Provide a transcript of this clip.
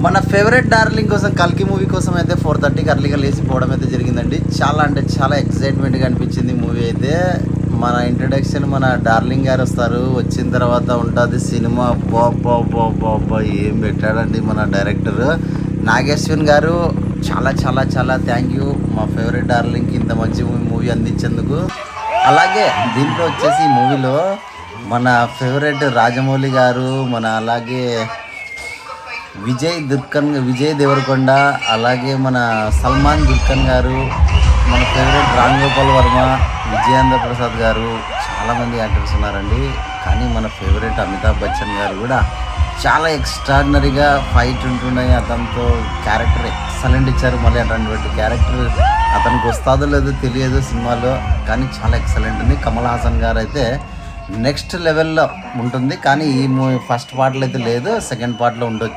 మన favourite darling కోసం కల్కి మూవీ కోసం అయితే 4:30కి అర్లీగా లేచిపోవడం అయితే జరిగిందండి. చాలా అంటే చాలా ఎక్సైట్మెంట్గా అనిపించింది మూవీ అయితే. మన ఇంట్రడక్షన్ మన డార్లింగ్ గారు వస్తారు, వచ్చిన తర్వాత ఉంటుంది సినిమా. బాబా ఏం పెట్టాడండి మన డైరెక్టర్ నాగేశ్వన్ గారు. చాలా చాలా చాలా థ్యాంక్ యూ మా ఫేవరెట్ డార్లింగ్కి ఇంత మంచి మూవీ అందించేందుకు. అలాగే దీంట్లో వచ్చేసి ఈ మూవీలో మన ఫేవరెట్ రాజమౌళి గారు, మన అలాగే విజయ్ దేవరకొండ, అలాగే మన సల్మాన్ దుర్ఖన్ గారు, మన ఫేవరెట్ రామ్ గోపాల్ వర్మ, విజయేంద్ర ప్రసాద్ గారు, చాలామంది యాక్టర్స్ ఉన్నారండి. కానీ మన ఫేవరెట్ అమితాబ్ బచ్చన్ గారు కూడా చాలా ఎక్స్ట్రాడినరీగా ఫైట్ ఉంటున్నాయి. అతనితో క్యారెక్టర్ ఎక్సలెంట్ ఇచ్చారు. మళ్ళీ అటువంటి క్యారెక్టర్ అతనికి వస్తుందో లేదో తెలియదు సినిమాలో, కానీ చాలా ఎక్సలెంట్ ఉంది. కమల్ హాసన్ గారు అయితే నెక్స్ట్ లెవెల్లో ఉంటుంది. కానీ ఈ మూవీ ఫస్ట్ పార్ట్లో అయితే లేదు, సెకండ్ పార్ట్లో ఉండొచ్చు.